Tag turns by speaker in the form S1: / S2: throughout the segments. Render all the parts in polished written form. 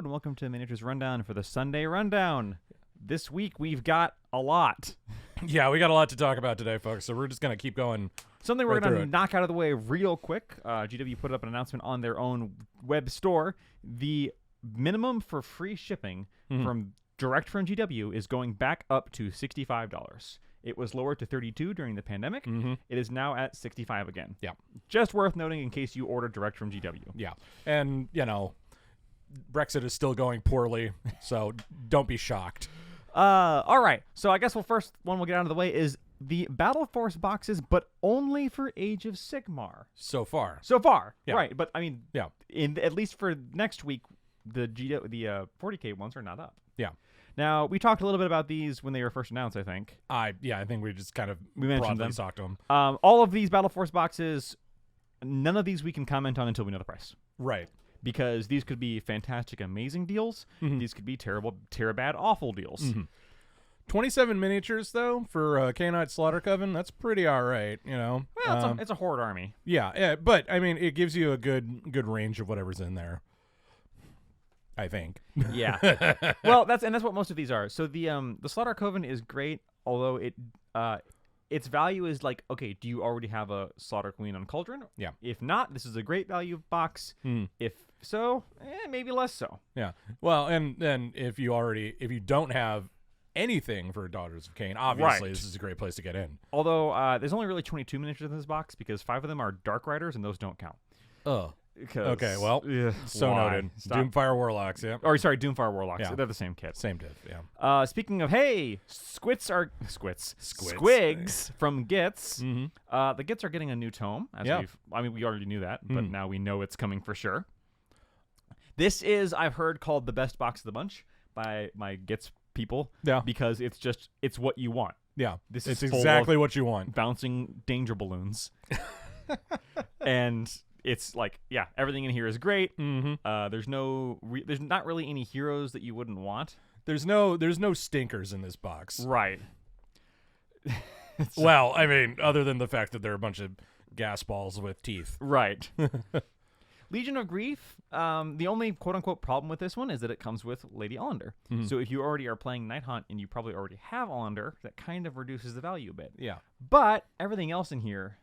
S1: and welcome to Miniatures Rundown for the Sunday Rundown. This week we've got a lot.
S2: Yeah, we got a lot to talk about today, folks, so we're just going to keep going.
S1: Something we're going to knock out of the way real quick. GW put up an announcement on their own web store. The minimum for free shipping direct from GW is going back up to $65. It was lowered to $32 during the pandemic. It is now at $65 again.
S2: Yeah.
S1: Just worth noting in case you order direct from GW.
S2: Yeah. And, you know, Brexit is still going poorly, so don't be shocked.
S1: All right. So I guess first one we'll get out of the way is the Battleforce boxes, but only for Age of Sigmar.
S2: So far.
S1: Yeah. Right. But I mean,
S2: yeah.
S1: At least for next week, the 40K ones are not up.
S2: Yeah.
S1: Now, we talked a little bit about these when they were first announced, I think.
S2: I think we just kind of
S1: mentioned them.
S2: Talked to them.
S1: All of these Battleforce boxes, none of these we can comment on until we know the price.
S2: Right.
S1: Because these could be fantastic, amazing deals. These could be terrible, bad, awful deals.
S2: 27 miniatures, though, for KHAINITE SLAUGHTER-COVEN. That's pretty all right, you know.
S1: Well, it's a horde army.
S2: Yeah, but, I mean, it gives you a good range of whatever's in there. I think.
S1: Yeah. Well, that's what most of these are. So the SLAUGHTER-COVEN is great, although its value is like, okay, do you already have a Slaughter Queen on Cauldron?
S2: Yeah.
S1: If not, this is a great value box. If so, maybe less so.
S2: Yeah. Well, and then if you don't have anything for Daughters of Khaine, obviously this is a great place to get in.
S1: Although there's only really 22 miniatures in this box because 5 of them are Dark Riders and those don't count.
S2: Okay, well, so noted. Doomfire Warlocks, yeah.
S1: Or sorry, Doomfire Warlocks.
S2: Yeah.
S1: They're the same kit.
S2: Same div, yeah.
S1: Speaking of, hey, Squigs from GITZ. The GITZ are getting a new tome. We already knew that, but now we know it's coming for sure. This is, I've heard, called the best box of the bunch by my GITZ people. Yeah. Because it's what you want.
S2: Yeah.
S1: It's
S2: exactly what you want.
S1: Bouncing danger balloons. And it's like, yeah, everything in here is great. There's not really any heroes that you wouldn't want.
S2: There's no stinkers in this box.
S1: Right.
S2: Well, I mean, other than the fact that they're a bunch of gas balls with teeth.
S1: Right. Legion of Grief, the only quote-unquote problem with this one is that it comes with Lady Allender. So if you already are playing Nighthaunt and you probably already have Allender, that kind of reduces the value a bit.
S2: Yeah.
S1: But everything else in here,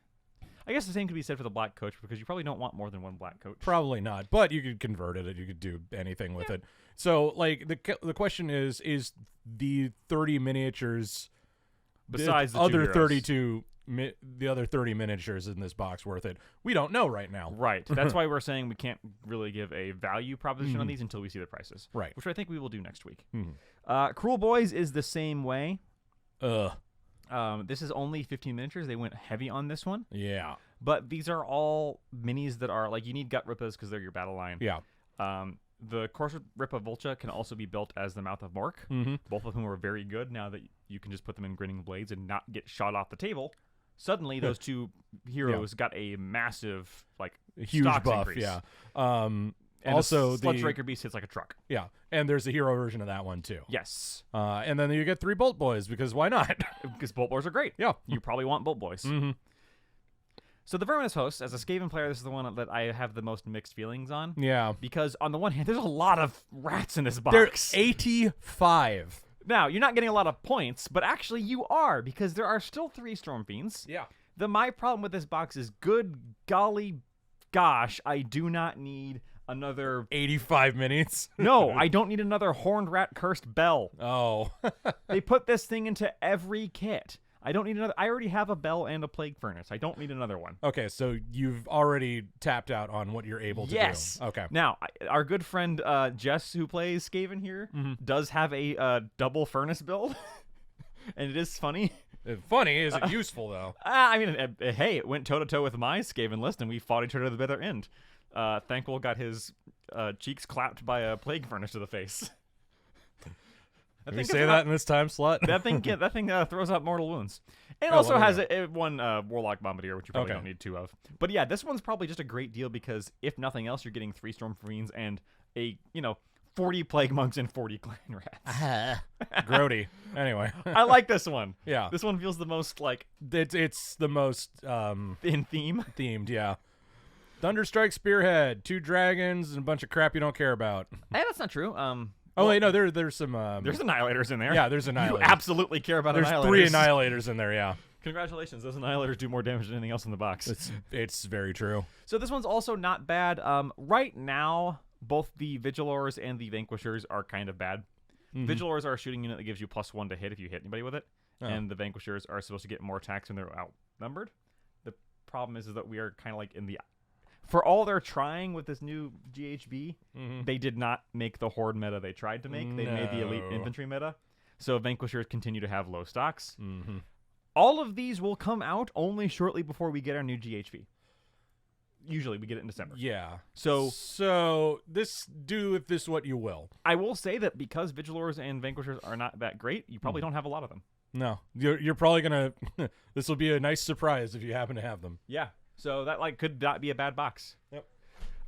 S1: I guess the same could be said for the Black Coach because you probably don't want more than one Black Coach.
S2: Probably not, but you could convert it. You could do anything with it. So, like, the question is the 30 miniatures
S1: besides the
S2: other
S1: heroes.
S2: 32, the other 30 miniatures in this box worth it? We don't know right now.
S1: Right. That's why we're saying we can't really give a value proposition on these until we see the prices.
S2: Right.
S1: Which I think we will do next week. KRULEBOYZ is the same way. This is only 15 miniatures. They went heavy on this one.
S2: Yeah.
S1: But these are all minis that are, like, you need Gut Rippas because they're your battle line.
S2: Yeah.
S1: The Course Rippa Vulcha can also be built as the Mouth of Mork. Both of whom are very good now that you can just put them in Grinning Blades and not get shot off the table. Suddenly, those two heroes got a massive, like,
S2: huge
S1: stocks
S2: buff.
S1: increase.
S2: Yeah.
S1: And
S2: also,
S1: the Sludge Raker Beast hits like a truck.
S2: Yeah, and there's a hero version of that one too.
S1: Yes.
S2: And then you get 3 Bolt Boys because why not?
S1: Because Bolt Boys are great.
S2: Yeah.
S1: You probably want Bolt Boys. So the Verminous host, as a SKAVEN player, this is the one that I have the most mixed feelings on.
S2: Yeah.
S1: Because on the one hand, there's a lot of rats in this box.
S2: There's 85.
S1: Now, you're not getting a lot of points, but actually you are, because there are still 3 Storm Fiends.
S2: Yeah.
S1: My problem with this box is, good golly gosh, I do not need another
S2: 85 minutes.
S1: No, I don't need another Horned Rat Cursed Bell.
S2: Oh.
S1: They put this thing into every kit. I don't need another. I already have a bell and a Plague Furnace. I don't need another one.
S2: Okay, so you've already tapped out on what you're able to do. Okay.
S1: Now, our good friend Jess, who plays SKAVEN here, does have a double furnace build, and it is funny.
S2: Funny, is it useful though?
S1: I mean, hey, it went toe-to-toe with my SKAVEN list, and we fought each other to the bitter end. Thankful got his cheeks clapped by a Plague Furnace to the face.
S2: Can we say that in this time slot?
S1: That thing throws out mortal wounds. And it also has one Warlock Bombardier, which you probably don't need 2 of. But yeah, this one's probably just a great deal because if nothing else, you're getting 3 Storm Fiends and 40 Plague Monks and 40 Clan Rats.
S2: Grody. Anyway.
S1: I like this one.
S2: Yeah.
S1: This one feels the most like...
S2: It's the most...
S1: in theme.
S2: Themed, yeah. Thunderstrike, Spearhead, 2 dragons, and a bunch of crap you don't care about.
S1: Hey, that's not true.
S2: Oh, wait, no, there's some...
S1: there's Annihilators in there.
S2: Yeah, there's Annihilators.
S1: You absolutely care about
S2: There's
S1: Annihilators.
S2: 3 Annihilators in there, yeah.
S1: Congratulations. Those Annihilators do more damage than anything else in the box.
S2: It's very true.
S1: So this one's also not bad. Right now, both the Vigilors and the Vanquishers are kind of bad. Vigilors are a shooting unit that gives you +1 to hit if you hit anybody with it. Oh. And the Vanquishers are supposed to get more attacks when they're outnumbered. The problem is that we are kind of like in the... For all they're trying with this new GHB, they did not make the Horde meta they tried to make. They made the Elite Infantry meta. So Vanquishers continue to have low stocks. All of these will come out only shortly before we get our new GHB. Usually we get it in December.
S2: Yeah.
S1: So
S2: do with this what you will.
S1: I will say that because Vigilors and Vanquishers are not that great, you probably don't have a lot of them.
S2: No. You're probably going to... This will be a nice surprise if you happen to have them.
S1: Yeah. So that could not be a bad box.
S2: Yep.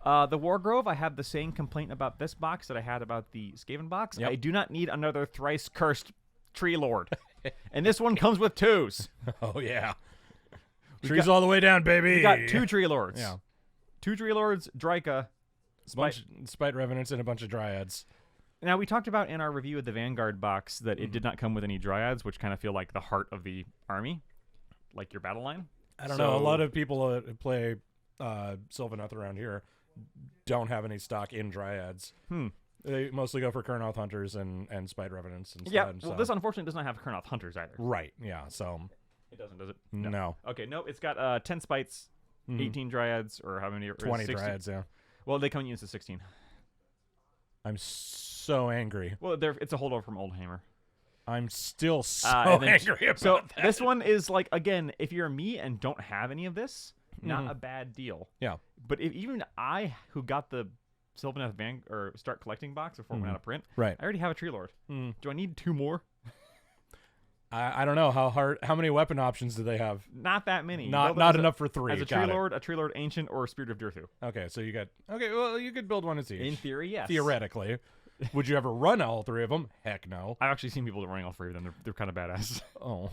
S1: The Wargrove, I have the same complaint about this box that I had about the SKAVEN box. Yep. I do not need another thrice cursed Tree Lord. And this one comes with 2s.
S2: Oh, yeah. Trees all the way down, baby.
S1: We got 2 Tree Lords.
S2: Yeah.
S1: 2 Tree Lords, Dryka,
S2: Spite Revenants, and a bunch of Dryads.
S1: Now, we talked about in our review of the Vanguard box that it did not come with any Dryads, which kind of feel like the heart of the army, like your battle line.
S2: I don't know. A lot of people who play Sylvaneth around here don't have any stock in Dryads. They mostly go for Kurnoth Hunters and Spite Revenants instead.
S1: Yeah, well, this unfortunately does not have Kurnoth Hunters either.
S2: Right, yeah, so...
S1: It doesn't, does it?
S2: No.
S1: Okay, no, it's got 10 Spites, 18 Dryads, or how many?
S2: 20 Dryads, yeah.
S1: Well, they come in units of 16.
S2: I'm so angry.
S1: Well, it's a holdover from Oldhammer.
S2: I'm still so angry about that.
S1: This one is like, again, if you're me and don't have any of this, not a bad deal.
S2: Yeah.
S1: But if even I, who got the Sylvaneth Start Collecting box before it went out of print,
S2: right.
S1: I already have a Tree Lord. Do I need 2 more?
S2: I don't know how many weapon options do they have?
S1: Not that many.
S2: Not enough for 3.
S1: As a Tree Lord Ancient, or a Spirit of Dirthu.
S2: Okay, so you got... Okay, well, you could build one of each.
S1: In theory, yes.
S2: Theoretically. Would you ever run all 3 of them? Heck no.
S1: I've actually seen people running all 3 of them. They're kind of badass.
S2: Oh.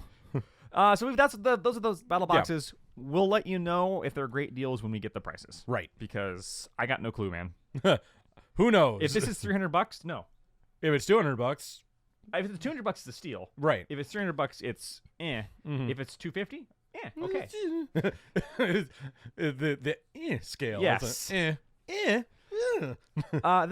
S1: So those are those battle boxes. Yeah. We'll let you know if they're great deals when we get the prices.
S2: Right.
S1: Because I got no clue, man.
S2: Who knows?
S1: If this is $300, no.
S2: If it's $200...
S1: If it's $200, it's a steal.
S2: Right.
S1: If it's $300, it's eh. If it's $250, okay.
S2: the scale.
S1: Yes.
S2: Then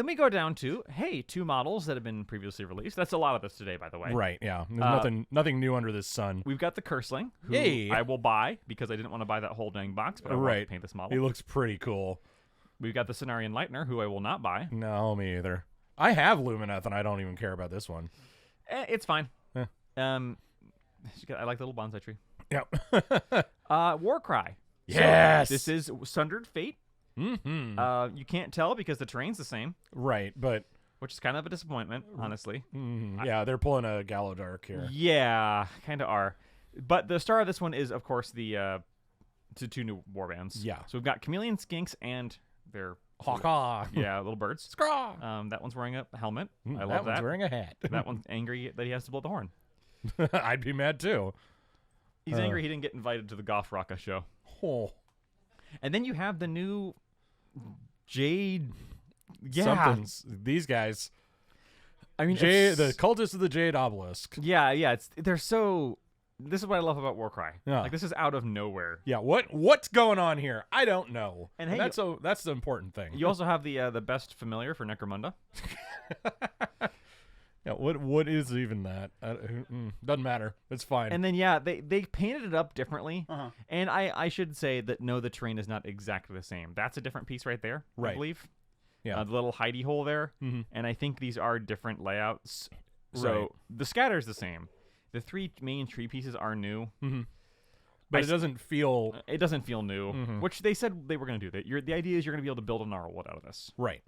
S1: we go down to 2 models that have been previously released. That's a lot of this today, by the way.
S2: Right. Yeah. There's nothing new under the sun.
S1: We've got the CURSELING, who I will buy because I didn't want to buy that whole dang box, but I want to paint this model.
S2: He looks pretty cool.
S1: We've got the SCINARI ENLIGHTENER, who I will not buy.
S2: No, me either. I have LUMINETH, and I don't even care about this one.
S1: It's fine.
S2: Yeah.
S1: I like the little bonsai tree.
S2: Yep.
S1: Warcry.
S2: Yes.
S1: So this is Sundered Fate. You can't tell because the terrain's the same.
S2: Right, but...
S1: Which is kind of a disappointment, honestly.
S2: Yeah, they're pulling a Gallodark here.
S1: Yeah, kind of are. But the star of this one is, of course, the 2 new warbands.
S2: Yeah.
S1: So we've got Chameleon Skinks and their...
S2: Hawk.
S1: Yeah, little birds.
S2: Scraw.
S1: That one's wearing a helmet. I love
S2: that one's wearing a hat.
S1: That one's angry that he has to blow the horn.
S2: I'd be mad too.
S1: He's angry he didn't get invited to the Goth Rocka show.
S2: Oh.
S1: And then you have the new Jade. Yeah.
S2: Somethings. These guys.
S1: I mean,
S2: the cultists of the Jade Obelisk.
S1: Yeah. They're so... This is what I love about Warcry.
S2: Yeah.
S1: Like, this is out of nowhere.
S2: Yeah, what's going on here? I don't know.
S1: And hey,
S2: that's the important thing.
S1: You also have the best familiar for Necromunda.
S2: Yeah, what is even that? Doesn't matter. It's fine.
S1: And then they painted it up differently. And I should say that no, the terrain is not exactly the same. That's a different piece right there, I believe.
S2: Yeah.
S1: The little hidey hole there. And I think these are different layouts. So the scatter's the same. The 3 main tree pieces are new.
S2: But it doesn't feel...
S1: It doesn't feel new, which they said they were going to do. The idea is you're going to be able to build a Gnarlwood out of this.
S2: Right.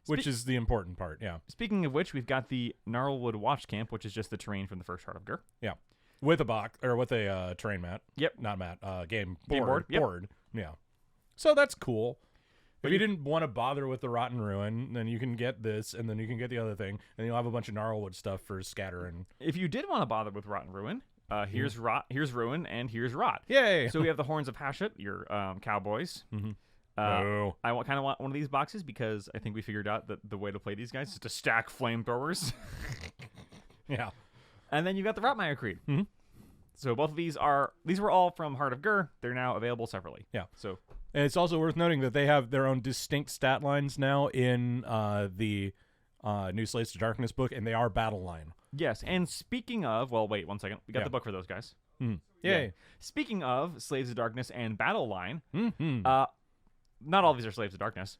S2: Which is the important part, yeah.
S1: Speaking of which, we've got the Gnarlwood Watch Camp, which is just the terrain from the first Heart of Gur.
S2: Yeah. With a box, or with a terrain mat.
S1: Yep.
S2: Not mat, game
S1: board. Yep.
S2: Board. Yeah. So that's cool. If you didn't want to bother with the Rotten Ruin, then you can get this, and then you can get the other thing, and you'll have a bunch of Gnarlwood stuff for scatter. And
S1: if you did want to bother with Rotten Ruin, here's Ruin, and here's Rot.
S2: Yay!
S1: So we have the Horns of Hashut, your cowboys.
S2: No.
S1: I kind of want one of these boxes because I think we figured out that the way to play these guys is to stack flamethrowers.
S2: Yeah.
S1: And then you got the ROTMIRE Creed.
S2: Mm-hmm.
S1: So both of these were all from Heart of Gur. They're now available separately.
S2: Yeah.
S1: So,
S2: and it's also worth noting that they have their own distinct stat lines now in the New Slates to Darkness book, and they are battle line.
S1: yes. And speaking of, well, wait 1 second. We got
S2: Yeah.
S1: the book for those guys.
S2: Mm.
S1: Yeah.
S2: Yay.
S1: Speaking of Slaves of Darkness and Battle Line,
S2: Mm-hmm.
S1: not all of these are Slaves of Darkness.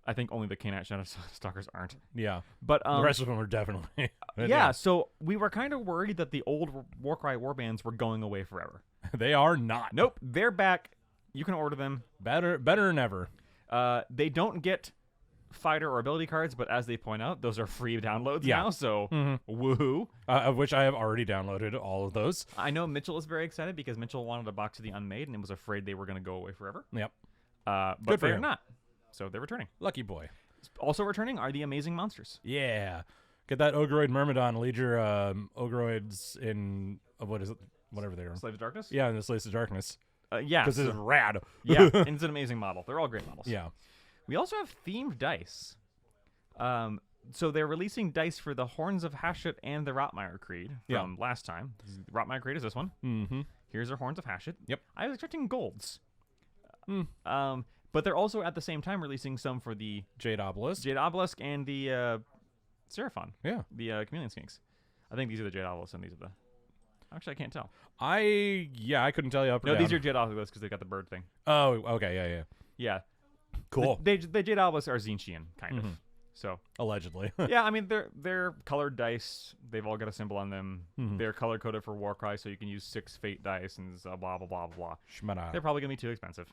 S1: I think only the KHAINITE Shadow Stalkers aren't.
S2: Yeah.
S1: But
S2: The rest of them are definitely.
S1: yeah, so we were kind of worried that the old Warcry warbands were going away forever.
S2: They are not.
S1: Nope, they're back. You can order them.
S2: Better than ever.
S1: They don't get fighter or ability cards, but as they point out, those are free downloads now, so woohoo.
S2: Of which I have already downloaded all of those.
S1: I know Mitchell is very excited because Mitchell wanted a box of the Unmade and was afraid they were going to go away forever.
S2: Yep.
S1: But
S2: Good for
S1: they're
S2: him.
S1: not. So they're returning.
S2: Lucky boy.
S1: Also returning are the Amazing Monsters.
S2: Yeah. Get that Ogroid Myrmidon, lead your Ogroids in, what is it? Whatever they are.
S1: Slaves of Darkness?
S2: Yeah, in the Slates of Darkness.
S1: Yeah.
S2: Because it's rad.
S1: yeah, and it's an amazing model. They're all great models.
S2: Yeah.
S1: We also have themed dice. So they're releasing dice for the Horns of Hashut and the ROTMIRE Creed from last time. The ROTMIRE Creed is this one.
S2: Mm-hmm.
S1: Here's our Horns of Hashut.
S2: Yep.
S1: I was expecting golds. But they're also at the same time releasing some for the
S2: Jade Obelisk.
S1: Jade Obelisk and the Seraphon.
S2: Yeah.
S1: The Chameleon Skinks. I think these are the Jade Obelisks and these are the... Actually, I can't tell.
S2: I couldn't tell you up or
S1: No,
S2: down.
S1: these are Jade Obelisks because they got the bird thing.
S2: Oh, okay, yeah.
S1: Yeah.
S2: Cool.
S1: The Jade Obelisks are Tzeentchian, kind of. So...
S2: Allegedly.
S1: yeah, I mean, they're colored dice. They've all got a symbol on them. They're color-coded for Warcry, so you can use 6 fate dice and blah, blah, blah, blah.
S2: Shmada.
S1: They're probably going to be too expensive.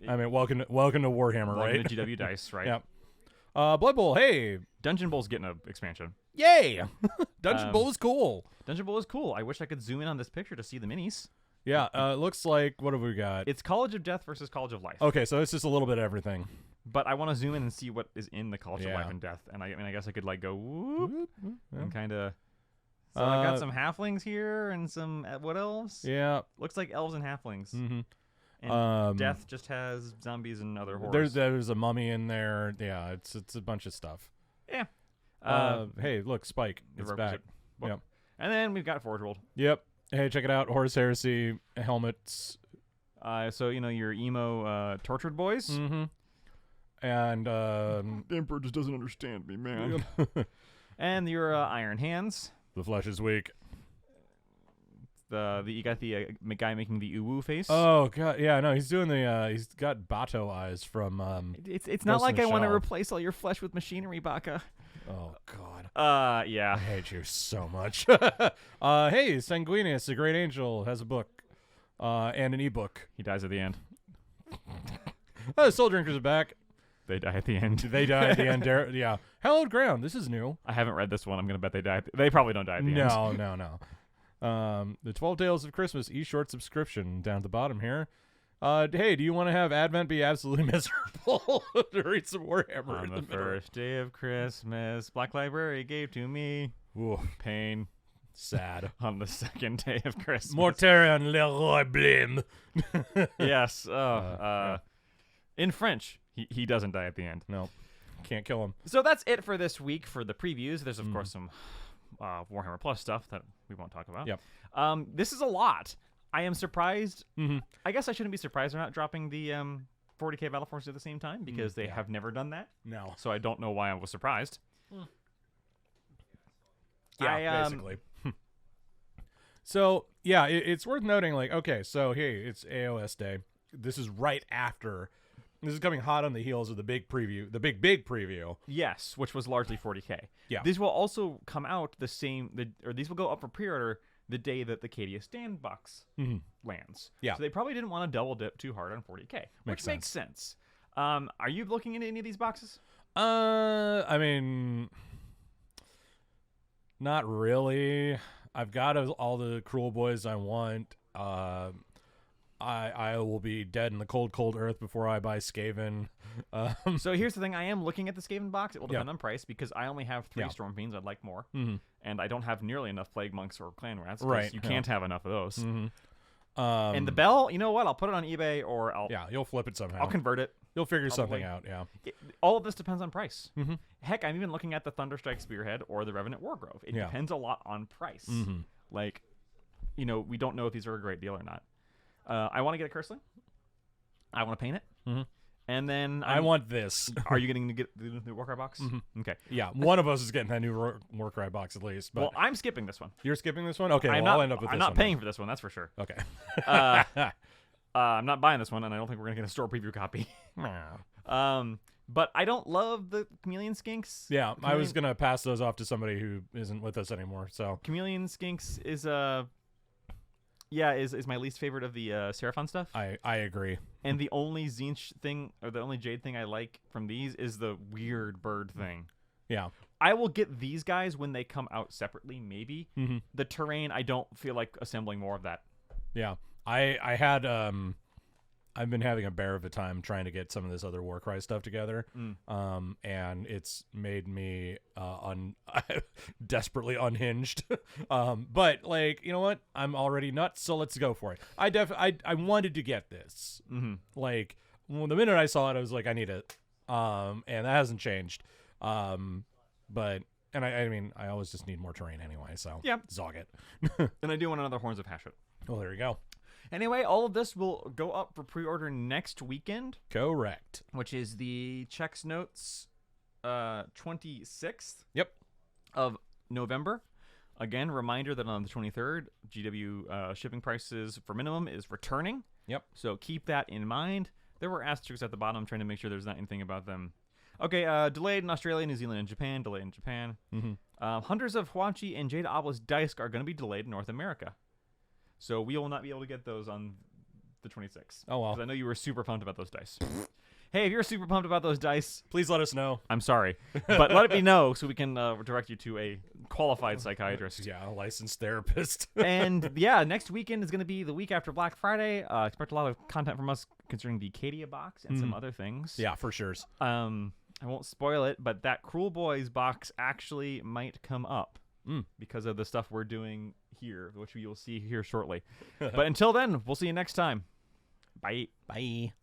S2: I mean, welcome to Warhammer,
S1: Welcome
S2: right?
S1: to GW Dice, right?
S2: Yep. Blood Bowl, hey.
S1: Dungeon Bowl's getting an expansion.
S2: Yay! Dungeon Bowl is cool.
S1: Dungeon Bowl is cool. I wish I could zoom in on this picture to see the minis.
S2: Yeah, it looks like, what have we got?
S1: It's College of Death versus College of Life.
S2: Okay, so it's just a little bit of everything.
S1: But I want to zoom in and see what is in the College of Life and Death. And I mean, I guess I could like go whoop and kind of... So I got some halflings here and some what elves?
S2: Yeah.
S1: Looks like elves and halflings.
S2: Mm-hmm.
S1: And Death just has zombies and other horrors.
S2: There's a mummy in there. Yeah, it's a bunch of stuff.
S1: Yeah.
S2: Hey, look, Spike. It's back.
S1: Book.
S2: Yep.
S1: And then we've got Forge World.
S2: Yep. Hey, check it out. Horus Heresy helmets.
S1: So, you know, your emo tortured boys.
S2: Mm-hmm. And
S1: the Emperor just doesn't understand me, man. And your Iron Hands.
S2: The flesh is weak.
S1: You got the guy making the uwu face.
S2: Oh god, yeah, no, he's doing the he's got Bato eyes from
S1: It's not like I want to replace all your flesh with machinery, Baka.
S2: Oh god.
S1: Yeah.
S2: I hate you so much. Hey, Sanguinius, the great angel, has a book. And an ebook.
S1: He dies at the end.
S2: Soul Drinkers are back.
S1: They die at the end.
S2: They die at the end. Yeah. Hallowed Ground. This is new.
S1: I haven't read this one. I'm gonna bet they die. They probably don't die at the end.
S2: No. The 12 Tales of Christmas e-short subscription down at the bottom here. Hey, do you want to have Advent be absolutely miserable to read some Warhammer
S1: On
S2: in
S1: the
S2: middle?
S1: first day of Christmas, Black Library gave to me pain.
S2: Sad.
S1: On the second day of Christmas.
S2: Mortarion Leroy Blim.
S1: Yes. In French, he doesn't die at the end.
S2: No. Can't kill him.
S1: So that's it for this week for the previews. There's, of course, some Warhammer Plus stuff that we won't talk about.
S2: Yep.
S1: This is a lot. I am surprised. I guess I shouldn't be surprised they're not dropping the 40k Battleforce at the same time because they have never done that.
S2: No.
S1: So I don't know why I was surprised.
S2: Yeah, basically. So, yeah, it's worth noting, like, okay, so, hey, it's AOS Day. This is right after. This is coming hot on the heels of the big preview, the big preview.
S1: Yes, which was largely 40k.
S2: Yeah.
S1: These will also come out the same, or these will go up for pre-order the day that the Cadia Stand box lands.
S2: Yeah.
S1: So they probably didn't want to double dip too hard on 40k, which makes sense. Are you looking into any of these boxes?
S2: I mean, not really. I've got all the KRULEBOYZ I want. I will be dead in the cold earth before I buy SKAVEN.
S1: So here's the thing. I am looking at the SKAVEN box. It will depend on price because I only have 3 Storm Fiends. I'd like more. And I don't have nearly enough Plague Monks or Clan Rats.
S2: Right.
S1: You can't have enough of those. And the bell, you know what? I'll put it on eBay or
S2: you'll flip it somehow.
S1: I'll convert it.
S2: You'll figure
S1: Probably.
S2: something out. Yeah.
S1: All of this depends on price.
S2: Mm-hmm.
S1: Heck, I'm even looking at the Thunderstrike Spearhead or the Revenant Wargrove. It depends a lot on price.
S2: Mm-hmm.
S1: Like, we don't know if these are a great deal or not. I want to get a CURSELING. I want to paint it.
S2: Mm-hmm.
S1: And then
S2: I want this.
S1: Are you getting to get the new Warcry box?
S2: Mm-hmm.
S1: Okay.
S2: Yeah, one of us is getting that new Warcry box at least. But
S1: Well, I'm skipping this one.
S2: you're skipping this one? Okay,
S1: I'll
S2: end up with this
S1: I'm not
S2: one
S1: paying for this one, that's for sure.
S2: Okay.
S1: I'm not buying this one, and I don't think we're going to get a store preview copy. But I don't love the Chameleon Skinks.
S2: Yeah, I was going to pass those off to somebody who isn't with us anymore. So
S1: Chameleon Skinks is is my least favorite of the Seraphon stuff.
S2: I agree.
S1: And the only TZEENTCH thing, or the only Jade thing I like from these is the weird bird thing.
S2: Yeah.
S1: I will get these guys when they come out separately, maybe.
S2: Mm-hmm.
S1: The terrain, I don't feel like assembling more of that.
S2: Yeah. I had I've been having a bear of a time trying to get some of this other Warcry stuff together. And it's made me desperately unhinged. But like, you know what? I'm already nuts, so let's go for it. I wanted to get this.
S1: Mm-hmm.
S2: Like, well, the minute I saw it, I was like, I need it. And that hasn't changed. But I mean, I always just need more terrain anyway, so
S1: yeah,
S2: zog it.
S1: And I do want another Horns of Hashut.
S2: Well, there you go.
S1: Anyway, all of this will go up for pre-order next weekend.
S2: Correct.
S1: Which is the Checks Notes 26th
S2: Yep.
S1: of November. Again, reminder that on the 23rd, GW shipping prices for minimum is returning.
S2: Yep.
S1: So keep that in mind. There were asterisks at the bottom trying to make sure there's not anything about them. Okay, delayed in Australia, New Zealand, and Japan. Delayed in Japan.
S2: Mm-hmm.
S1: Hunters of Huanchi and Jade Obelisk Dice are going to be delayed in North America. So we will not be able to get those on the 26th.
S2: Oh, well.
S1: Because I know you were super pumped about those dice. Hey, if you're super pumped about those dice,
S2: please let us know.
S1: I'm sorry. But let me know so we can direct you to a qualified psychiatrist.
S2: Yeah, a licensed therapist.
S1: And yeah, next weekend is going to be the week after Black Friday. Expect a lot of content from us concerning the Cadia box and some other things.
S2: Yeah, for sure.
S1: I won't spoil it, but that KRULEBOYZ box actually might come up. Because of the stuff we're doing here, which you'll see here shortly. But until then, we'll see you next time. Bye.
S2: Bye.